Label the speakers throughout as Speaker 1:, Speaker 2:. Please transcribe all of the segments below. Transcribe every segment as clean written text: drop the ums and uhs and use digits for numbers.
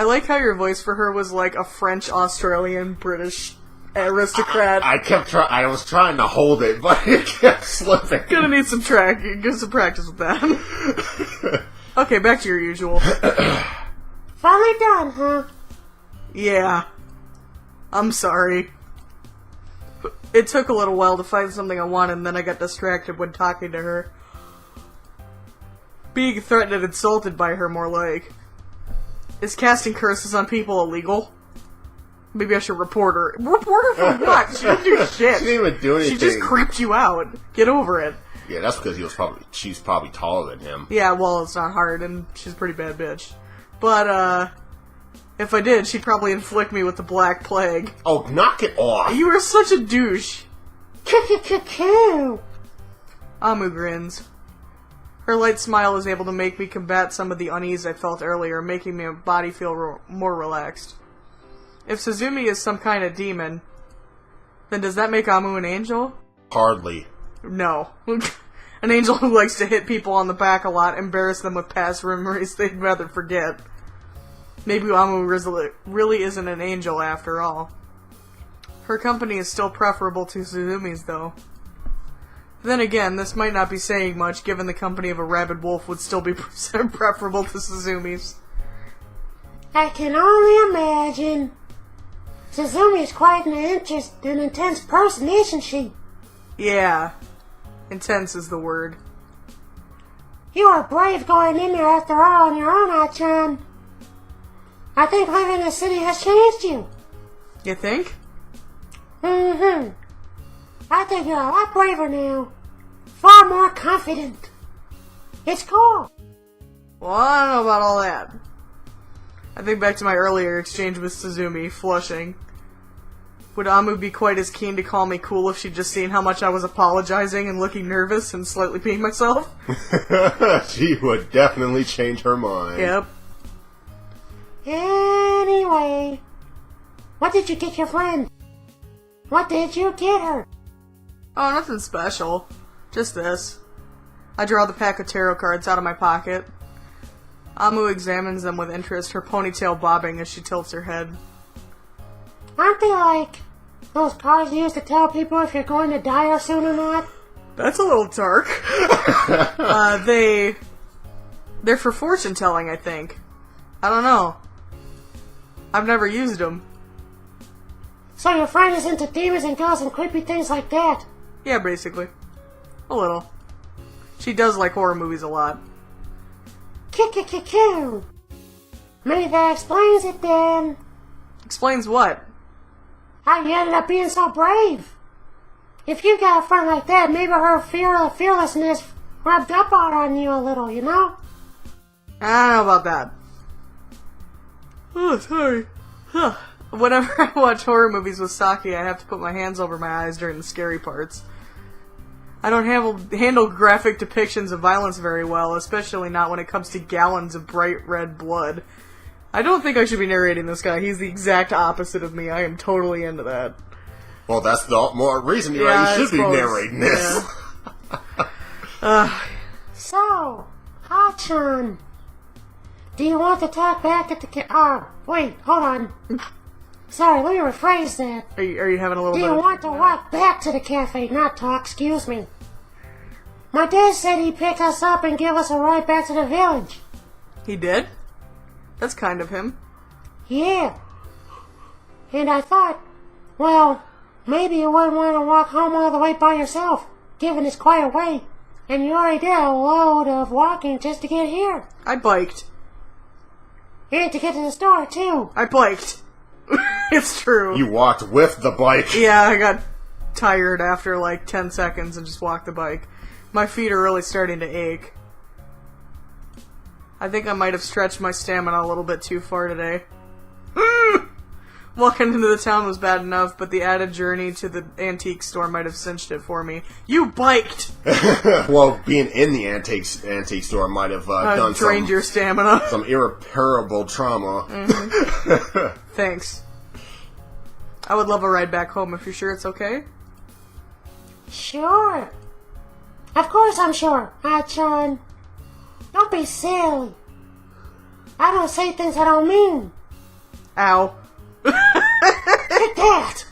Speaker 1: I like how your voice for her was like a French, Australian, British aristocrat.
Speaker 2: I was trying to hold it, but it kept slipping.
Speaker 1: Gonna need some get some practice with that. Okay, back to your usual.
Speaker 3: Finally done, huh?
Speaker 1: Yeah. I'm sorry. It took a little while to find something I wanted, and then I got distracted when talking to her. Being threatened and insulted by her, more like. Is casting curses on people illegal? Maybe I should report her. Report her for what? She didn't do shit.
Speaker 2: She didn't even do anything.
Speaker 1: She just creeped you out. Get over it.
Speaker 2: Yeah, that's because she's probably taller than him.
Speaker 1: Yeah, well, it's not hard, and she's a pretty bad bitch. But, if I did, she'd probably inflict me with the Black Plague.
Speaker 2: Oh, knock it off!
Speaker 1: You are such a douche. Amu grins. Her light smile is able to make me combat some of the unease I felt earlier, making my body feel more relaxed. If Suzumi is some kind of demon, then does that make Amu an angel?
Speaker 2: Hardly.
Speaker 1: No. An angel who likes to hit people on the back a lot, embarrass them with past memories they'd rather forget. Maybe Amu really isn't an angel after all. Her company is still preferable to Suzumi's, though. Then again, this might not be saying much, given the company of a rabid wolf would still be preferable to Suzumi's.
Speaker 3: I can only imagine. Suzumi's quite an intense person, isn't she?
Speaker 1: Yeah. Intense is the word.
Speaker 3: You are brave going in there after all on your own, Atcchan. I think living in the city has changed you.
Speaker 1: You think?
Speaker 3: Mm-hmm. I think you're a lot braver now. Far more confident. It's cool.
Speaker 1: Well, I don't know about all that. I think back to my earlier exchange with Suzumi, flushing. Would Amu be quite as keen to call me cool if she'd just seen how much I was apologizing and looking nervous and slightly peeing myself?
Speaker 2: She would definitely change her mind.
Speaker 1: Yep.
Speaker 3: Anyway, what did you get your friend? What did you get her?
Speaker 1: Oh, nothing special. Just this. I draw the pack of tarot cards out of my pocket. Amu examines them with interest, her ponytail bobbing as she tilts her head.
Speaker 3: Aren't they like those cards used to tell people if you're going to die soon or not?
Speaker 1: That's a little dark. They're for fortune telling, I think. I don't know. I've never used them.
Speaker 3: So your friend is into demons and ghosts and creepy things like that?
Speaker 1: Yeah, basically. A little. She does like horror movies a lot.
Speaker 3: Q. Maybe that explains it then.
Speaker 1: Explains what?
Speaker 3: How you ended up being so brave. If you got a friend like that, maybe her fearlessness rubbed up on you a little, you know?
Speaker 1: I don't know about that. Oh, sorry. Huh. Whenever I watch horror movies with Saki, I have to put my hands over my eyes during the scary parts. I don't handle graphic depictions of violence very well, especially not when it comes to gallons of bright red blood. I don't think I should be narrating this guy. He's the exact opposite of me. I am totally into that.
Speaker 2: Well, that's the more reason you should be narrating this.
Speaker 1: Yeah.
Speaker 3: So, Atcchan, do you want to talk back at the wait, hold on. Sorry, let me rephrase that.
Speaker 1: Are you having a little
Speaker 3: Do
Speaker 1: bit
Speaker 3: you
Speaker 1: of...
Speaker 3: want to walk back to the cafe, not talk, excuse me. My dad said he'd pick us up and give us a ride back to the village.
Speaker 1: He did? That's kind of him.
Speaker 3: Yeah. And I thought, well, maybe you wouldn't want to walk home all the way by yourself, given it's quite a way. And you already did a load of walking just to get here.
Speaker 1: I biked.
Speaker 3: And to get to the store, too.
Speaker 1: I biked. It's true.
Speaker 2: You walked with the bike.
Speaker 1: Yeah, I got tired after like 10 seconds and just walked the bike. My feet are really starting to ache. I think I might have stretched my stamina a little bit too far today. Walking into the town was bad enough, but the added journey to the antique store might have cinched it for me. You biked!
Speaker 2: Well, being in the antique store might have
Speaker 1: drained your stamina.
Speaker 2: Some irreparable trauma.
Speaker 1: Mm-hmm. Thanks. I would love a ride back home if you're sure it's okay.
Speaker 3: Sure. Of course I'm sure, Atcchan. Don't be silly. I don't say things I don't mean.
Speaker 1: Ow.
Speaker 3: Take that!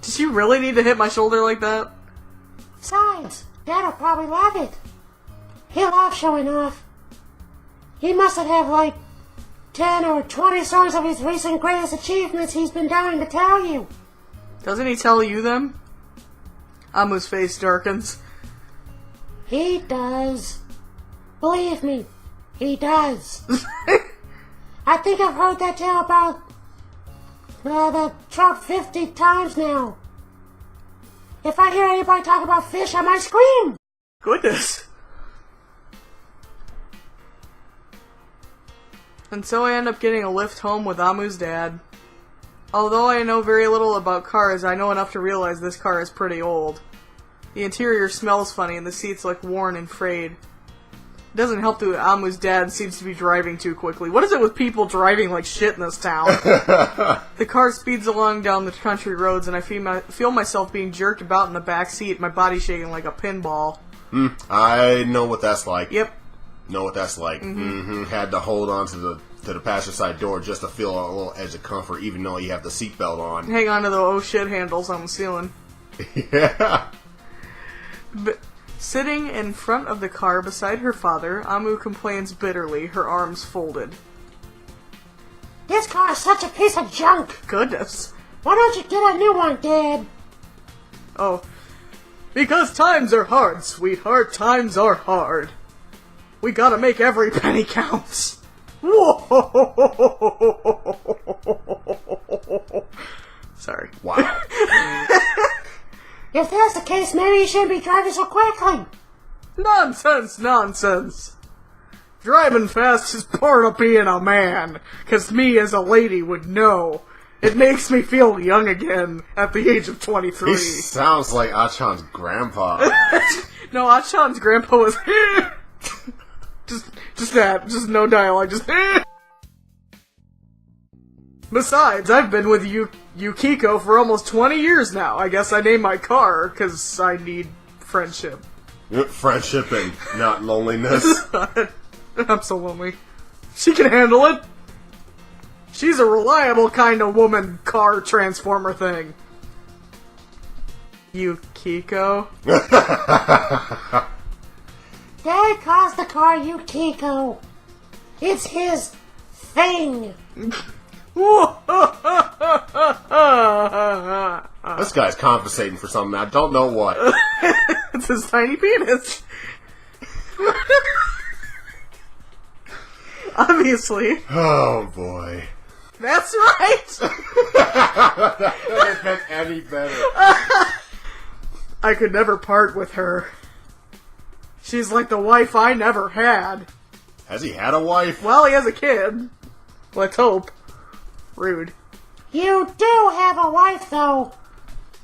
Speaker 1: Did she really need to hit my shoulder like that?
Speaker 3: Besides, Dad'll probably love it. He'll love showing off. He must have like 10 or 20 stories of his recent greatest achievements he's been dying to tell you.
Speaker 1: Doesn't he tell you them? Amu's face darkens.
Speaker 3: He does. Believe me, he does. I think I've heard that tale about the trout 50 times now. If I hear anybody talk about fish, I might scream.
Speaker 1: Goodness. And so I end up getting a lift home with Amu's dad. Although I know very little about cars, I know enough to realize this car is pretty old. The interior smells funny and the seats look worn and frayed. It doesn't help that Amu's dad seems to be driving too quickly. What is it with people driving like shit in this town? The car speeds along down the country roads and I feel myself being jerked about in the back seat, my body shaking like a pinball.
Speaker 2: I know what that's like.
Speaker 1: Yep.
Speaker 2: Know what that's like. Had to hold on to the passenger side door just to feel a little edge of comfort, even though you have the seatbelt on.
Speaker 1: Hang on to the oh shit handles on the ceiling.
Speaker 2: Yeah.
Speaker 1: Sitting in front of the car beside her father, Amu complains bitterly, her arms folded.
Speaker 3: This car is such a piece of junk.
Speaker 1: Goodness.
Speaker 3: Why don't you get a new one, Dad?
Speaker 1: Oh. Because times are hard, sweetheart. Times are hard. We gotta make every penny count. Whoa! Sorry.
Speaker 2: Wow.
Speaker 3: If that's the case, maybe you shouldn't be driving so quickly.
Speaker 1: Nonsense, nonsense. Driving fast is part of being a man, 'cause me as a lady would know. It makes me feel young again at the age of 23.
Speaker 2: He sounds like Atcchan's grandpa.
Speaker 1: No, Atcchan's grandpa was just that. Just no dialogue, just Besides, I've been with Yukiko for almost 20 years now. I guess I named my car, 'cause I need friendship.
Speaker 2: Friendship and not loneliness.
Speaker 1: I'm so lonely. She can handle it. She's a reliable kind of woman car transformer thing. Yukiko?
Speaker 3: Dad calls the car Yukiko. It's his thing.
Speaker 2: This guy's compensating for something. I don't know what.
Speaker 1: It's his tiny penis. Obviously.
Speaker 2: Oh boy.
Speaker 1: That's right!
Speaker 2: That doesn't get any better.
Speaker 1: I could never part with her. She's like the wife I never had.
Speaker 2: Has he had a wife?
Speaker 1: Well, he has a kid. Let's hope. Rude.
Speaker 3: You do have a wife, though.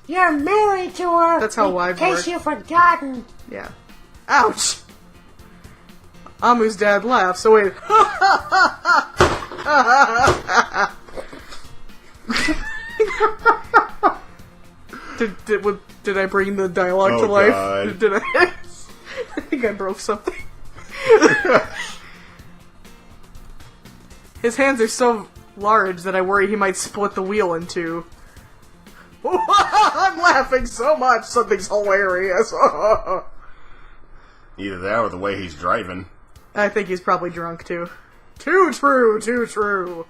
Speaker 3: You're married to her.
Speaker 1: That's how wives work.
Speaker 3: In case you've forgotten.
Speaker 1: Yeah. Ouch! Amu's dad laughs, so wait. Did I bring the dialogue to life?
Speaker 2: God.
Speaker 1: Did I? I think I broke something. His hands are so large that I worry he might split the wheel in two. I'm laughing so much, something's hilarious.
Speaker 2: Either that or the way he's driving.
Speaker 1: I think he's probably drunk too. Too true, too true.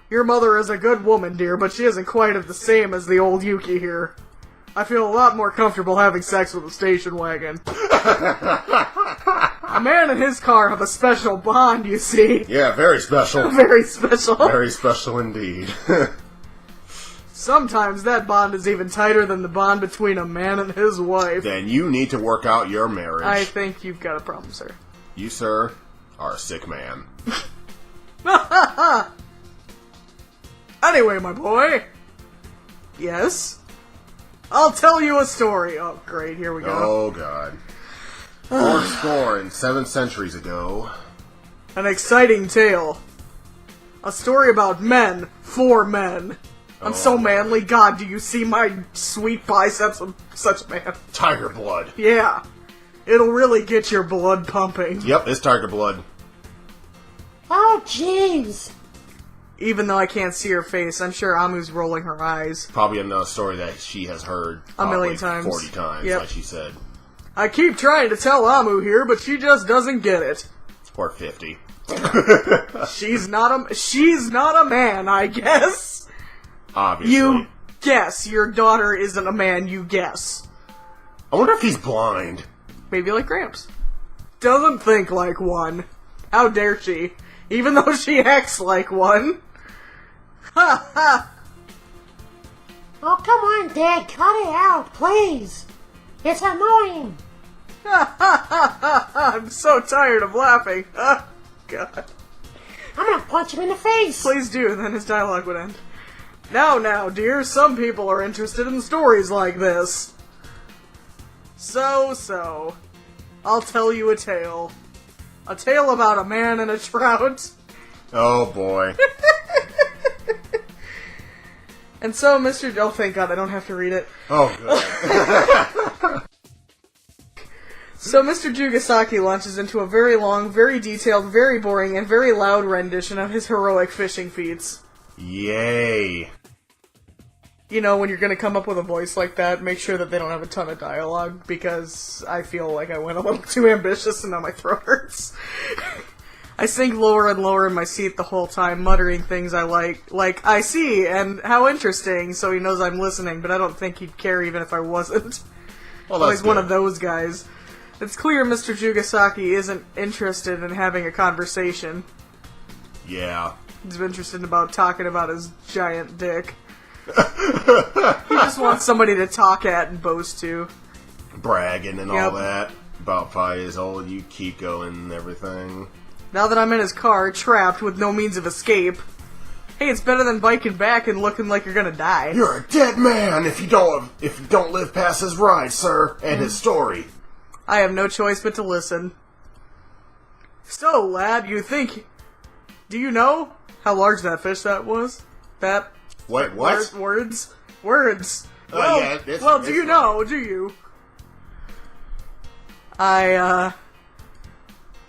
Speaker 1: Your mother is a good woman, dear, but she isn't quite the same as the old Yuki here. I feel a lot more comfortable having sex with a station wagon. A man and his car have a special bond, you see.
Speaker 2: Yeah, very special.
Speaker 1: Very special.
Speaker 2: Very special indeed.
Speaker 1: Sometimes that bond is even tighter than the bond between a man and his wife.
Speaker 2: Then you need to work out your marriage.
Speaker 1: I think you've got a problem, sir.
Speaker 2: You, sir, are a sick man.
Speaker 1: Anyway, my boy. Yes? I'll tell you a story. Oh, great, here we go.
Speaker 2: Oh, God. 407 centuries ago.
Speaker 1: An exciting tale. A story about men for men. I'm so manly. God, do you see my sweet biceps? I'm such a man.
Speaker 2: Tiger blood.
Speaker 1: Yeah. It'll really get your blood pumping.
Speaker 2: Yep, it's tiger blood.
Speaker 3: Oh, jeez.
Speaker 1: Even though I can't see her face, I'm sure Amu's rolling her eyes.
Speaker 2: Probably another story that she has heard
Speaker 1: a million times.
Speaker 2: 40 times, like she said.
Speaker 1: I keep trying to tell Amu here, but she just doesn't get it.
Speaker 2: Or 50.
Speaker 1: She's not a man, I guess.
Speaker 2: Obviously.
Speaker 1: You guess. Your daughter isn't a man, you guess.
Speaker 2: I wonder if he's blind.
Speaker 1: Maybe like Gramps. Doesn't think like one. How dare she? Even though she acts like one. Ha ha!
Speaker 3: Oh, come on, Dad, cut it out, please. It's annoying.
Speaker 1: Ha ha ha ha ha! I'm so tired of laughing. Oh, God.
Speaker 3: I'm gonna punch him in the face.
Speaker 1: Please do, and then his dialogue would end. Now, dear, some people are interested in stories like this. So, I'll tell you a tale. A tale about a man and a trout.
Speaker 2: Oh, boy.
Speaker 1: And so, Mr. Oh, thank God, I don't have to read it.
Speaker 2: Oh, good.
Speaker 1: So, Mr. Jugasaki launches into a very long, very detailed, very boring, and very loud rendition of his heroic fishing feats.
Speaker 2: Yay.
Speaker 1: You know, when you're gonna come up with a voice like that, make sure that they don't have a ton of dialogue, because I feel like I went a little too ambitious and now my throat hurts. I sink lower and lower in my seat the whole time, muttering things I like, I see, and how interesting, so he knows I'm listening, but I don't think he'd care even if I wasn't.
Speaker 2: Well, that's
Speaker 1: he's one of those guys. It's clear Mr. Jugasaki isn't interested in having a conversation.
Speaker 2: Yeah.
Speaker 1: He's interested about talking about his giant dick. He just wants somebody to talk at and boast to.
Speaker 2: Bragging and all that. About 5 years old, you keep going and everything.
Speaker 1: Now that I'm in his car, trapped with no means of escape. Hey, it's better than biking back and looking like you're gonna die.
Speaker 2: You're a dead man if you don't live past his ride, sir, and his story.
Speaker 1: I have no choice but to listen. So, lad, do you know how large that fish that was? That...
Speaker 2: What?
Speaker 1: Words.
Speaker 2: Well, yeah,
Speaker 1: do you know? Do you? I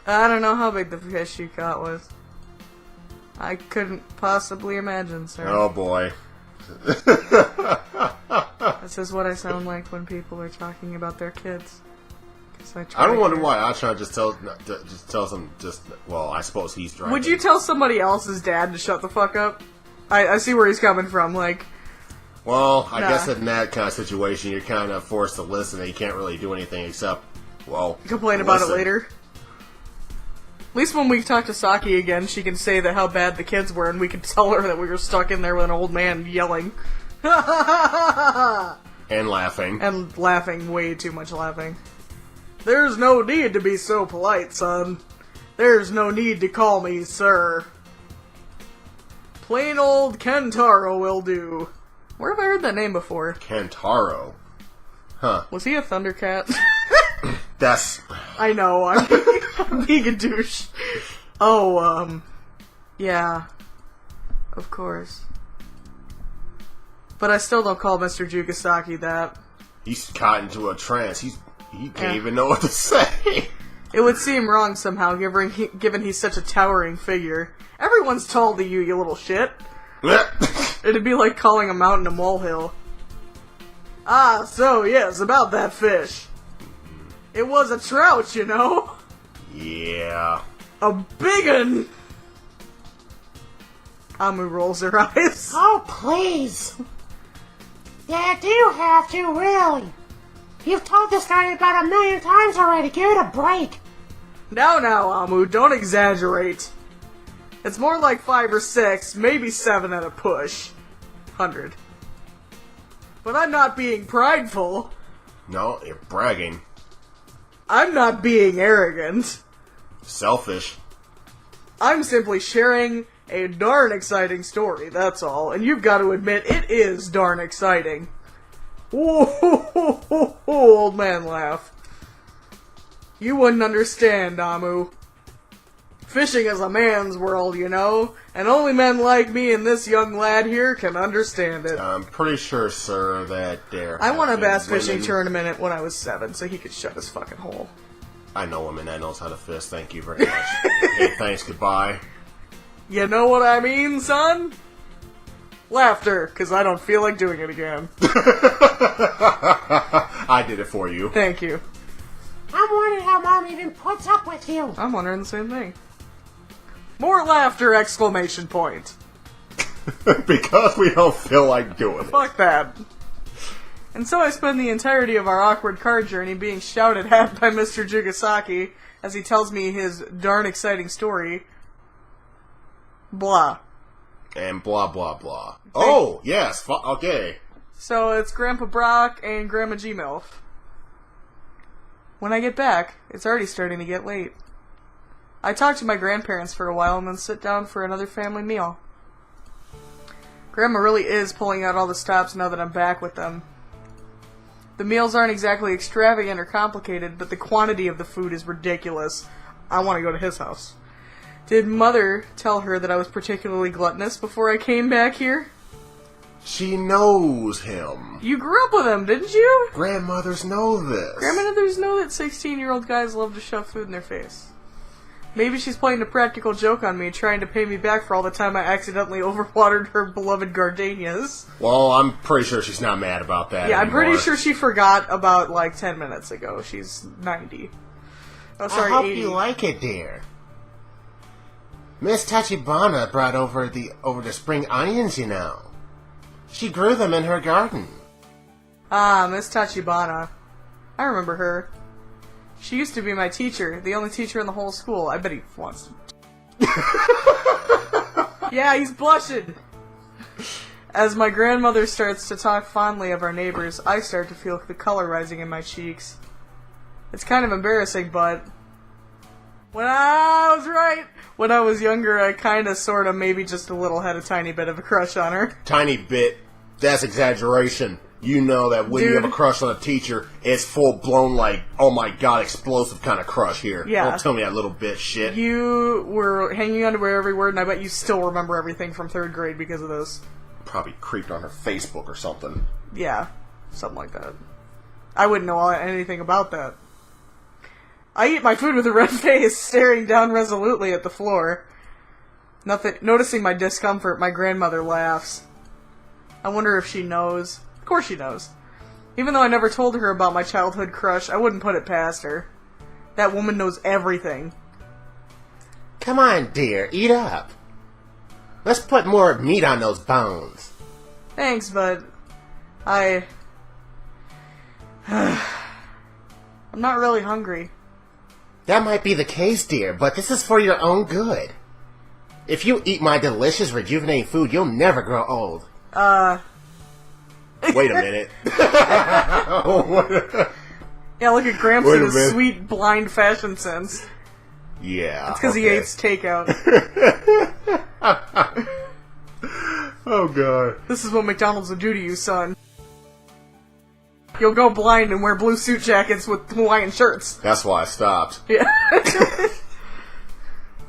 Speaker 1: don't know how big the fish you caught was. I couldn't possibly imagine, sir.
Speaker 2: Oh, boy.
Speaker 1: This is what I sound like when people are talking about their kids.
Speaker 2: I don't wonder why Atcchan just tells him, well, I suppose he's driving.
Speaker 1: Would you tell somebody else's dad to shut the fuck up? I see where he's coming from, like...
Speaker 2: Well, I guess in that kind of situation, you're kind of forced to listen, and you can't really do anything except, well,
Speaker 1: complain about it later. At least when we talk to Saki again, she can say that how bad the kids were, and we can tell her that we were stuck in there with an old man yelling.
Speaker 2: And laughing.
Speaker 1: And laughing, way too much laughing. There's no need to be so polite, son. There's no need to call me sir. Plain old Kentaro will do. Where have I heard that name before?
Speaker 2: Kentaro. Huh.
Speaker 1: Was he a Thundercat?
Speaker 2: That's...
Speaker 1: I know, I'm being a douche. Oh, yeah. Of course. But I still don't call Mr. Jugasaki that.
Speaker 2: He's caught into a trance. He can't even know what to say.
Speaker 1: It would seem wrong somehow, given he's such a towering figure. Everyone's tall to you, you little shit. It'd be like calling a mountain a molehill. Ah, so yes, about that fish. It was a trout, you know?
Speaker 2: Yeah.
Speaker 1: A big un! Amu rolls her eyes.
Speaker 3: Oh, please. Dad, you have to, really. You've told this story about 1,000,000 times already. Give it a break.
Speaker 1: Now, Amu, don't exaggerate. It's more like 5 or 6, maybe 7 at a push. 100. But I'm not being prideful.
Speaker 2: No, you're bragging.
Speaker 1: I'm not being arrogant.
Speaker 2: Selfish.
Speaker 1: I'm simply sharing a darn exciting story, that's all. And you've got to admit, it is darn exciting. Whoa, old man laugh. You wouldn't understand, Amu. Fishing is a man's world, you know, and only men like me and this young lad here can understand it.
Speaker 2: I'm pretty sure, sir, that there...
Speaker 1: I won a bass fishing tournament when I was 7, so he could shut his fucking hole.
Speaker 2: I know a woman that knows how to fish, thank you very much. Hey, thanks, goodbye.
Speaker 1: You know what I mean, son? Laughter, because I don't feel like doing it again.
Speaker 2: I did it for you.
Speaker 1: Thank you.
Speaker 3: I'm wondering how Mom even puts up with you.
Speaker 1: I'm wondering the same thing. More laughter! Exclamation point.
Speaker 2: Because we don't feel like doing it.
Speaker 1: Fuck that. And so I spend the entirety of our awkward car journey being shouted at by Mr. Jugasaki as he tells me his darn exciting story. Blah.
Speaker 2: And blah, blah, blah. Oh, yes. Okay.
Speaker 1: So it's Grandpa Brock and Grandma G-Milf. When I get back, it's already starting to get late. I talk to my grandparents for a while and then sit down for another family meal. Grandma really is pulling out all the stops now that I'm back with them. The meals aren't exactly extravagant or complicated, but the quantity of the food is ridiculous. I want to go to his house. Did Mother tell her that I was particularly gluttonous before I came back here?
Speaker 2: She knows him.
Speaker 1: You grew up with him, didn't you?
Speaker 2: Grandmothers know this.
Speaker 1: Grandmothers know that 16-year-old guys love to shove food in their face. Maybe she's playing a practical joke on me, trying to pay me back for all the time I accidentally overwatered her beloved gardenias.
Speaker 2: Well, I'm pretty sure she's not mad about that
Speaker 1: Yeah,
Speaker 2: anymore.
Speaker 1: I'm pretty sure she forgot about, 10 minutes ago. She's 90. Oh, sorry,
Speaker 3: I hope
Speaker 1: 80.
Speaker 3: you like it, dear. Miss Tachibana brought over the spring onions, you know. She grew them in her garden.
Speaker 1: Ah, Miss Tachibana. I remember her. She used to be my teacher, the only teacher in the whole school. I bet he wants to... Yeah, he's blushing! As my grandmother starts to talk fondly of our neighbors, I start to feel the color rising in my cheeks. It's kind of embarrassing, but... I was right! When I was younger, I kinda, sorta, maybe just a little had a tiny bit of a crush on her.
Speaker 2: Tiny bit. That's exaggeration. You know that when you have a crush on a teacher, it's full-blown, oh my god, explosive kind of crush here.
Speaker 1: Yeah.
Speaker 2: Don't tell me that little bit shit.
Speaker 1: You were hanging on to every word, and I bet you still remember everything from 3rd grade because of this.
Speaker 2: Probably creeped on her Facebook or something.
Speaker 1: Yeah, something like that. I wouldn't know anything about that. I eat my food with a red face, staring down resolutely at the floor. Noticing my discomfort, my grandmother laughs. I wonder if she knows. Of course she knows. Even though I never told her about my childhood crush, I wouldn't put it past her. That woman knows everything.
Speaker 3: Come on, dear, eat up. Let's put more meat on those bones.
Speaker 1: Thanks, but... I'm not really hungry.
Speaker 3: That might be the case, dear, but this is for your own good. If you eat my delicious, rejuvenating food, you'll never grow old.
Speaker 2: Wait a minute.
Speaker 1: Yeah, look at Gramps and his sweet, blind fashion sense.
Speaker 2: Yeah.
Speaker 1: It's because he hates takeout.
Speaker 2: Oh, God.
Speaker 1: This is what McDonald's will do to you, son. You'll go blind and wear blue suit jackets with Hawaiian shirts.
Speaker 2: That's why I stopped.
Speaker 1: Yeah.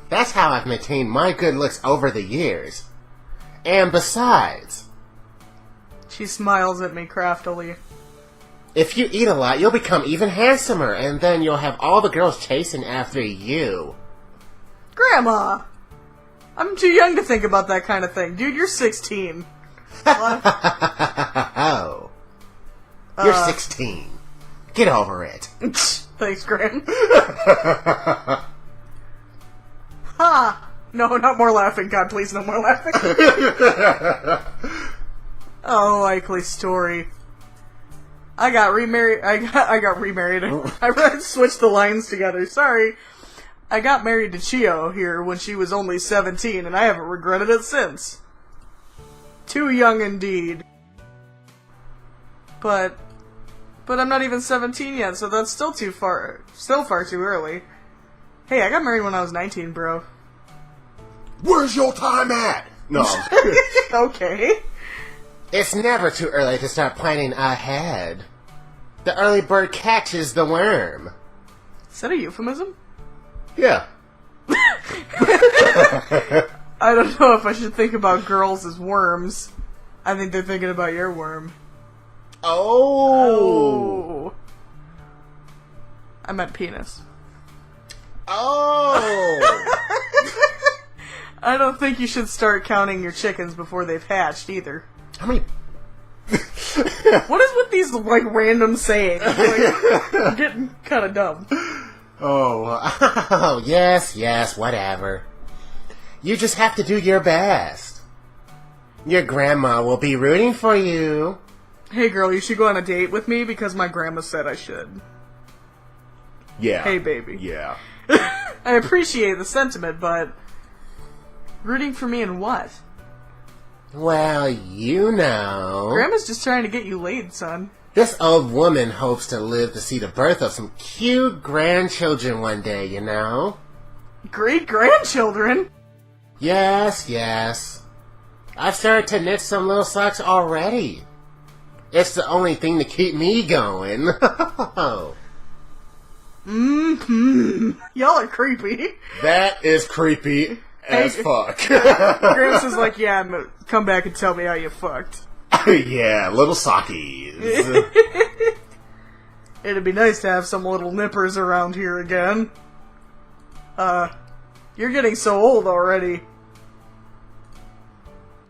Speaker 3: That's how I've maintained my good looks over the years. And besides...
Speaker 1: She smiles at me craftily.
Speaker 3: If you eat a lot, you'll become even handsomer, and then you'll have all the girls chasing after you.
Speaker 1: Grandma! I'm too young to think about that kind of thing. Dude, you're 16.
Speaker 3: Oh. You're 16. Get over it.
Speaker 1: Thanks, Gran. Ha! No, not more laughing. God, please, no more laughing. Oh, likely story. I got remarried. I got remarried. I switched the lines together. Sorry. I got married to Chio here when she was only 17, and I haven't regretted it since. Too young indeed. But I'm not even 17 yet, so that's still far too early. Hey, I got married when I was 19, bro.
Speaker 2: Where's your time at? No.
Speaker 1: Okay.
Speaker 3: It's never too early to start planning ahead. The early bird catches the worm.
Speaker 1: Is that a euphemism?
Speaker 2: Yeah.
Speaker 1: I don't know if I should think about girls as worms. I think they're thinking about your worm.
Speaker 3: Oh.
Speaker 1: I meant penis.
Speaker 3: Oh.
Speaker 1: I don't think you should start counting your chickens before they've hatched, either.
Speaker 2: How many...
Speaker 1: What is with these, like, random sayings? Like, I'm getting kind of dumb.
Speaker 2: Oh, yes, whatever. You just have to do your best. Your grandma will be rooting for you.
Speaker 1: Hey, girl, you should go on a date with me because my grandma said I should.
Speaker 2: Yeah.
Speaker 1: Hey, baby.
Speaker 2: Yeah.
Speaker 1: I appreciate the sentiment, but... Rooting for me in what?
Speaker 2: Well, you know...
Speaker 1: Grandma's just trying to get you laid, son.
Speaker 2: This old woman hopes to live to see the birth of some cute grandchildren one day, you know?
Speaker 1: Great-grandchildren?
Speaker 2: Yes. I've started to knit some little socks already. It's the only thing to keep me going.
Speaker 1: Mm-hmm. Y'all are creepy.
Speaker 2: That is creepy as fuck.
Speaker 1: Gramps is like, yeah, come back and tell me how you fucked.
Speaker 2: Yeah, little sockies.
Speaker 1: It'd be nice to have some little nippers around here again. You're getting so old already.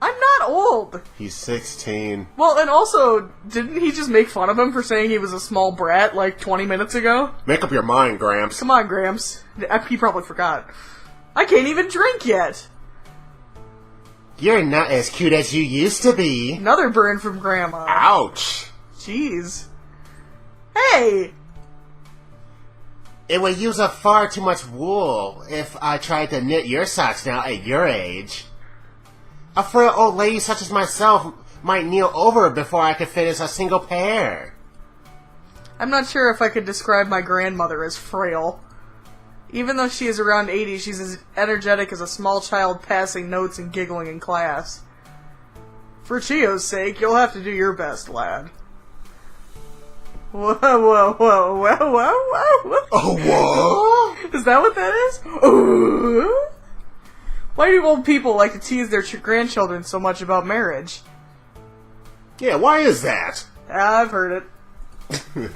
Speaker 1: I'm not old.
Speaker 2: He's 16.
Speaker 1: Well, and also, didn't he just make fun of him for saying he was a small brat like 20 minutes ago?
Speaker 2: Make up your mind, Gramps.
Speaker 1: Come on, Gramps. He probably forgot. I can't even drink yet.
Speaker 2: You're not as cute as you used to be.
Speaker 1: Another burn from Grandma.
Speaker 2: Ouch.
Speaker 1: Jeez. Hey!
Speaker 2: It would use up far too much wool if I tried to knit your socks now at your age. A frail old lady such as myself might kneel over before I could finish a single pair.
Speaker 1: I'm not sure if I could describe my grandmother as frail. Even though she is around 80, she's as energetic as a small child passing notes and giggling in class. For Chio's sake, you'll have to do your best, lad. Whoa.
Speaker 2: Oh, what?
Speaker 1: Is that what that is? Ooh. Why do old people like to tease their grandchildren so much about marriage?
Speaker 2: Yeah, why is that?
Speaker 1: I've heard it.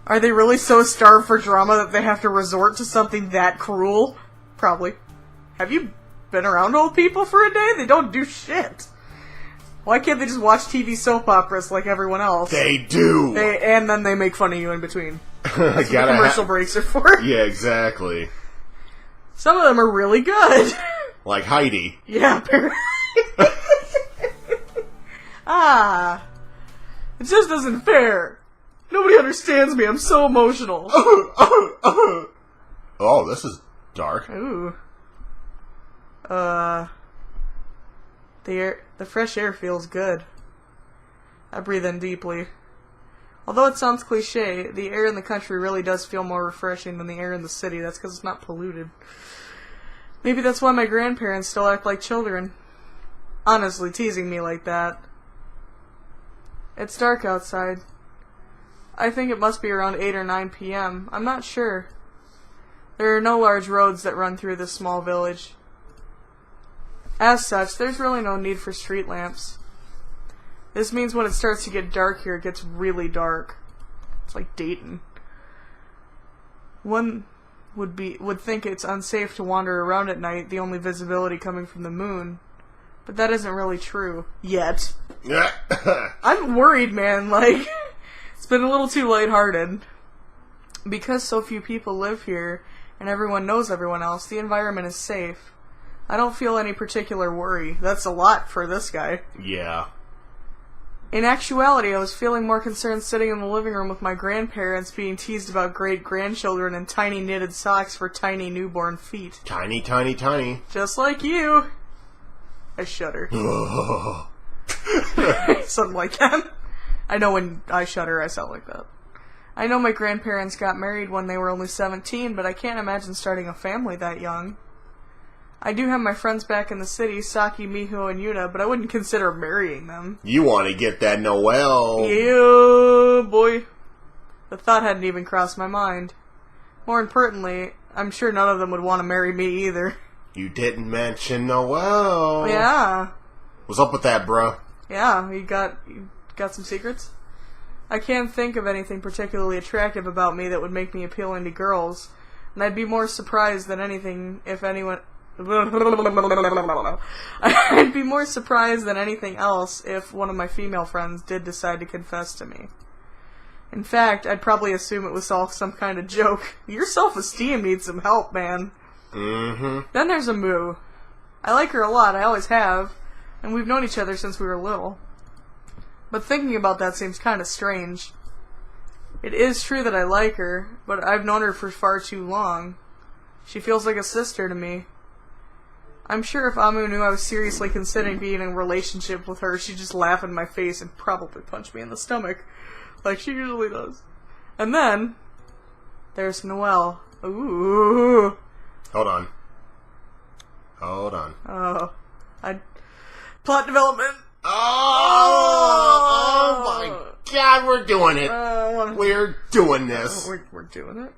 Speaker 1: Are they really so starved for drama that they have to resort to something that cruel? Probably. Have you been around old people for a day? They don't do shit. Why can't they just watch TV soap operas like everyone else?
Speaker 2: They do.
Speaker 1: And then they make fun of you in between. That's what the commercial breaks are for.
Speaker 2: Yeah, exactly.
Speaker 1: Some of them are really good.
Speaker 2: Like Heidi.
Speaker 1: Yeah, apparently. It just isn't fair. Nobody understands me. I'm so emotional.
Speaker 2: Oh, this is dark.
Speaker 1: Ooh. The fresh air feels good. I breathe in deeply. Although it sounds cliche, the air in the country really does feel more refreshing than the air in the city. That's because it's not polluted. Maybe that's why my grandparents still act like children. Honestly, teasing me like that. It's dark outside. I think it must be around 8 or 9 p.m. I'm not sure. There are no large roads that run through this small village. As such, there's really no need for street lamps. This means when it starts to get dark here, it gets really dark. It's like Dayton. One would think it's unsafe to wander around at night, the only visibility coming from the moon. But that isn't really true. Yet. I'm worried, man, like... It's been a little too lighthearted. Because so few people live here, and everyone knows everyone else, the environment is safe. I don't feel any particular worry. That's a lot for this guy.
Speaker 2: Yeah.
Speaker 1: In actuality, I was feeling more concerned sitting in the living room with my grandparents being teased about great-grandchildren and tiny knitted socks for tiny newborn feet.
Speaker 2: Tiny, tiny, tiny.
Speaker 1: Just like you. I shudder. Something like that. I know when I shudder, I sound like that. I know my grandparents got married when they were only 17, but I can't imagine starting a family that young. I do have my friends back in the city, Saki, Miho, and Yuna, but I wouldn't consider marrying them.
Speaker 2: You want to get that Noelle.
Speaker 1: Yeah, boy. The thought hadn't even crossed my mind. More importantly, I'm sure none of them would want to marry me either.
Speaker 2: You didn't mention Noelle.
Speaker 1: Yeah.
Speaker 2: What's up with that, bruh?
Speaker 1: Yeah, you got some secrets? I can't think of anything particularly attractive about me that would make me appealing to girls, and I'd be more surprised than anything if anyone I'd be more surprised than anything else if one of my female friends did decide to confess to me. In fact, I'd probably assume it was all some kind of joke. Your self-esteem needs some help, man.
Speaker 2: Mm-hmm.
Speaker 1: Then there's a Moo. I like her a lot, I always have, and we've known each other since we were little. But thinking about that seems kind of strange. It is true that I like her, but I've known her for far too long. She feels like a sister to me. I'm sure if Amu knew I was seriously considering being in a relationship with her, she'd just laugh in my face and probably punch me in the stomach, like she usually does. And then, there's Noelle. Ooh.
Speaker 2: Hold on.
Speaker 1: Oh. Plot development.
Speaker 2: Oh my God, we're doing it. We're doing this.
Speaker 1: We're doing it.